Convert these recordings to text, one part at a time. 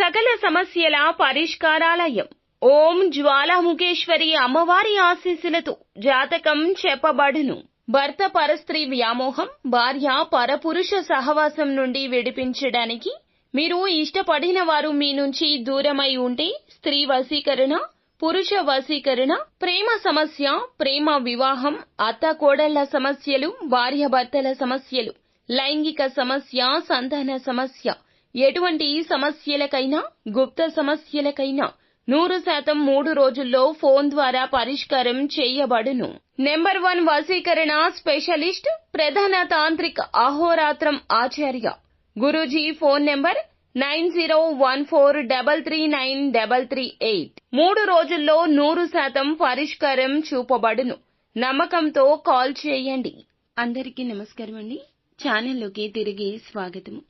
సకల సమస్యల పరిష్కారాలయం. ఓం జ్వాలాముఖేశ్వరి అమ్మవారి ఆశీస్సులతో జాతకం చెప్పబడును. భర్త పరస్త్రీ వ్యామోహం, భార్య పరపురుష సహవాసం నుండి విడిపించడానికి మీరు ఇష్టపడిన వారు మీ నుంచి దూరమై ఉంటే స్త్రీ వశీకరణ, పురుష వశీకరణ, ప్రేమ సమస్య, ప్రేమ వివాహం, అత్త కోడళ్ల సమస్యలు, భార్యాభర్తల సమస్యలు, లైంగిక సమస్య, సంతాన సమస్య, ఎటువంటి సమస్యలకైనా గుప్త సమస్యలకైనా 100% 3 రోజుల్లో ఫోన్ ద్వారా పరిష్కారం చేయబడును. నెంబర్ 1 వశీకరణ స్పెషలిస్ట్, ప్రధాన తాంత్రిక అహోరాత్రం ఆచార్య గురూజీ. Phone number 9014339338. 3 రోజుల్లో 100% పరిష్కారం చూపబడును. నమ్మకంతో కాల్ చేయండి. అందరికీ నమస్కారం అండి. ఛానల్లోకి తిరిగి స్వాగతము.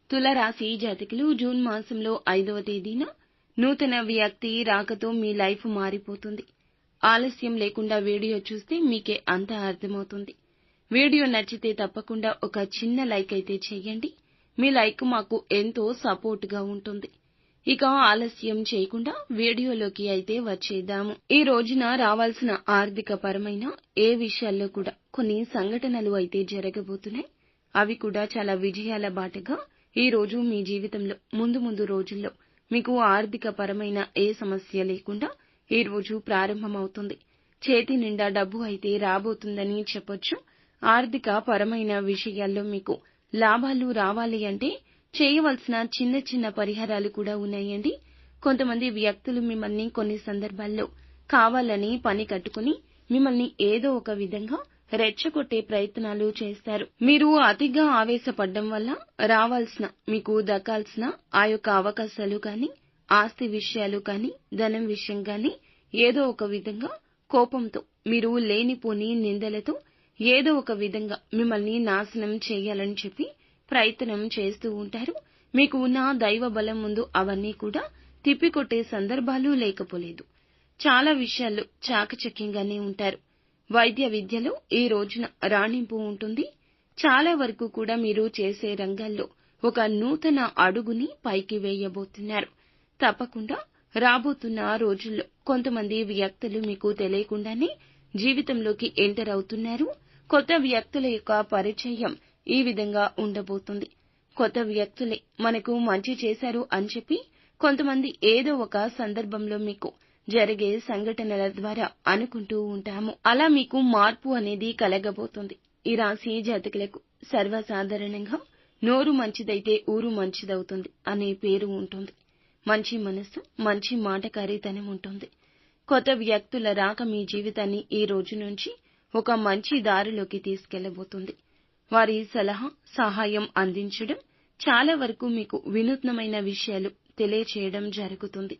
తులారాశి జాతకులు జూన్ మాసంలో 5వ తేదీన నూతన వ్యక్తి రాకతో మీ లైఫ్ మారిపోతుంది. ఆలస్యం లేకుండా వీడియో చూస్తే మీకే అంతా అర్థమవుతుంది. వీడియో నచ్చితే తప్పకుండా ఒక చిన్న లైక్ అయితే చేయండి. మీ లైక్ మాకు ఎంతో సపోర్ట్ గా ఉంటుంది. ఇక ఆలస్యం చేయకుండా వీడియోలోకి అయితే వచ్చేద్దాము. ఈ రోజున రావాల్సిన ఆర్థిక పరమైన ఏ విషయాల్లో కూడా కొన్ని సంఘటనలు అయితే జరగబోతున్నాయి. అవి కూడా చాలా విజయాల బాటగా ఈ రోజు మీ జీవితంలో ముందు రోజుల్లో మీకు ఆర్థిక పరమైన ఏ సమస్య లేకుండా ఈ రోజు ప్రారంభమవుతుంది. చేతి నిండా డబ్బు అయితే రాబోతుందని చెప్పొచ్చు. ఆర్థిక పరమైన విషయాల్లో మీకు లాభాలు రావాలి అంటే చేయవలసిన చిన్న చిన్న పరిహారాలు కూడా ఉన్నాయండి. కొంతమంది వ్యక్తులు మిమ్మల్ని కొన్ని సందర్భాల్లో కావాలని పని కట్టుకుని మిమ్మల్ని ఏదో ఒక విధంగా రెచ్చగొట్టే ప్రయత్నాలు చేస్తారు. మీరు అతిగా ఆవేశపడ్డం వల్ల రావాల్సిన, మీకు దక్కాల్సిన ఆ యొక్క అవకాశాలు కానీ, ఆస్తి విషయాలు కానీ, ధనం విషయం కానీ ఏదో ఒక విధంగా కోపంతో, మీరు లేనిపోని నిందలతో ఏదో ఒక విధంగా మిమ్మల్ని నాశనం చేయాలని చెప్పి ప్రయత్నం చేస్తూ ఉంటారు. మీకు ఉన్న దైవ బలం ముందు అవన్నీ కూడా తిప్పికొట్టే సందర్భాలు లేకపోలేదు. చాలా విషయాల్లో చాకచక్యంగానే ఉంటారు. వైద్య విద్యలో ఈ రోజున రాణింపు ఉంటుంది. చాలా వరకు కూడా మీరు చేసే రంగాల్లో ఒక నూతన అడుగుని పైకి వేయబోతున్నారు. తప్పకుండా రాబోతున్న రోజుల్లో కొంతమంది వ్యక్తులు మీకు తెలియకుండానే జీవితంలోకి ఎంటర్ అవుతున్నారు. కొత్త వ్యక్తుల యొక్క పరిచయం ఈ విధంగా ఉండబోతుంది. కొత్త వ్యక్తులే మనకు మంచి చేశారు అని చెప్పి కొంతమంది ఏదో ఒక సందర్భంలో మీకు జరిగే సంఘటనల ద్వారా అనుకుంటూ ఉంటాము. అలా మీకు మార్పు అనేది కలగబోతుంది. ఈ రాశి జాతకులకు సర్వసాధారణంగా నోరు మంచిదైతే ఊరు మంచిదవుతుంది అనే పేరు ఉంటుంది. మంచి మనస్సు, మంచి మాటకారితనం ఉంటుంది. కొత్త వ్యక్తుల రాక మీ జీవితాన్ని ఈ రోజు నుంచి ఒక మంచి దారిలోకి తీసుకెళ్లబోతుంది. వారి సలహా, సహాయం అందించడం, చాలా వరకు మీకు వినూత్నమైన విషయాలు తెలియచేయడం జరుగుతుంది.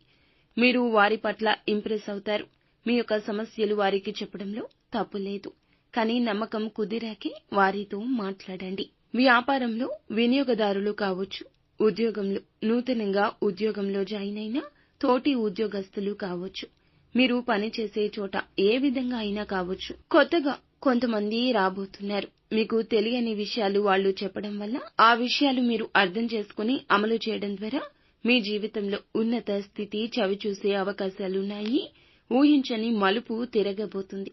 మీరు వారి పట్ల ఇంప్రెస్ అవుతారు. మీ యొక్క సమస్యలు వారికి చెప్పడంలో తప్పు లేదు. కానీ నమ్మకం కుదిరాకే వారితో మాట్లాడండి. వ్యాపారంలో వినియోగదారులు కావచ్చు, ఉద్యోగంలో నూతనంగా ఉద్యోగంలో జాయిన్ అయిన తోటి ఉద్యోగస్తులు కావచ్చు, మీరు పనిచేసే చోట ఏ విధంగా అయినా కావచ్చు, కొత్తగా కొంతమంది రాబోతున్నారు. మీకు తెలియని విషయాలు వాళ్ళు చెప్పడం వల్ల ఆ విషయాలు మీరు అర్థం చేసుకుని అమలు చేయడం ద్వారా మీ జీవితంలో ఉన్నత స్థితి చవిచూసే అవకాశాలున్నాయి. ఊహించని మలుపు తిరగబోతుంది.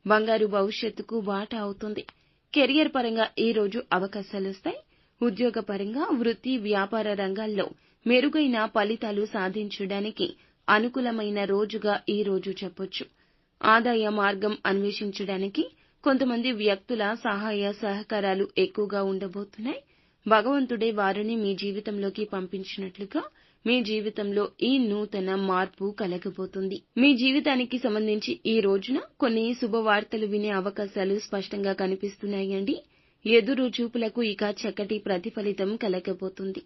బంగారు భవిష్యత్తుకు బాట అవుతుంది. కెరియర్ పరంగా ఈ రోజు అవకాశాలొస్తాయి. ఉద్యోగ పరంగా వృత్తి, వ్యాపార రంగాల్లో మెరుగైన ఫలితాలు సాధించడానికి అనుకూలమైన రోజుగా ఈ రోజు చెప్పొచ్చు. ఆదాయ మార్గం అన్వేషించడానికి కొంతమంది వ్యక్తుల సహాయ సహకారాలు ఎక్కువగా ఉండబోతున్నాయి. భగవంతుడే వారిని మీ జీవితంలోకి పంపించినట్లుగా మీ జీవితంలో ఈ నూతన మార్పు కలగబోతుంది. మీ జీవితానికి సంబంధించి ఈ రోజున కొన్ని శుభవార్తలు వినే అవకాశాలు స్పష్టంగా కనిపిస్తున్నాయండి. ఎదురు చూపులకు ఇక చక్కటి ప్రతిఫలితం కలగబోతుంది.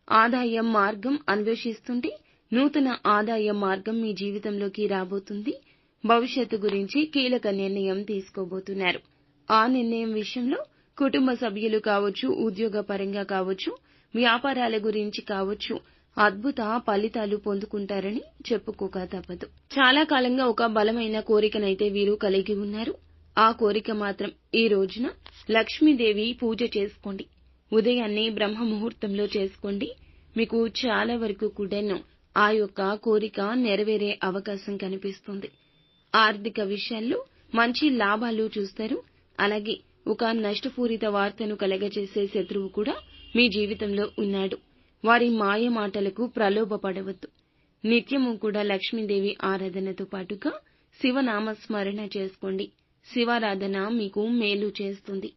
ఆదాయం మార్గం అన్వేషిస్తుంటే నూతన ఆదాయ మార్గం మీ జీవితంలోకి రాబోతుంది. భవిష్యత్తు గురించి కీలక నిర్ణయం తీసుకోబోతున్నారు. ఆ నిర్ణయం విషయంలో కుటుంబ సభ్యులు కావచ్చు, ఉద్యోగ పరంగా కావచ్చు, వ్యాపారాల గురించి కావచ్చు, అద్భుత ఫలితాలు పొందుకుంటారని చెప్పుకోక తప్పదు. చాలా కాలంగా ఒక బలమైన కోరికనైతే వీరు కలిగి ఉన్నారు. ఆ కోరిక మాత్రం ఈ రోజున లక్ష్మీదేవి పూజ చేసుకోండి. ఉదయాన్నే బ్రహ్మ ముహూర్తంలో చేసుకోండి. మీకు చాలా వరకు కూడాను ఆ యొక్క కోరిక నెరవేరే అవకాశం కనిపిస్తుంది. ఆర్థిక విషయాల్లో మంచి లాభాలు చూస్తారు. అలాగే ఒక నష్టపూరిత వార్తను కలగజేసే శత్రువు కూడా మీ జీవితంలో ఉన్నాడు. వారి మాయ మాటలకు ప్రలోభపడవద్దు. నిత్యము కూడా లక్ష్మీదేవి ఆరాధనతో పాటుగా శివనామస్మరణ చేసుకోండి. శివారాధన మీకు మేలు చేస్తుంది.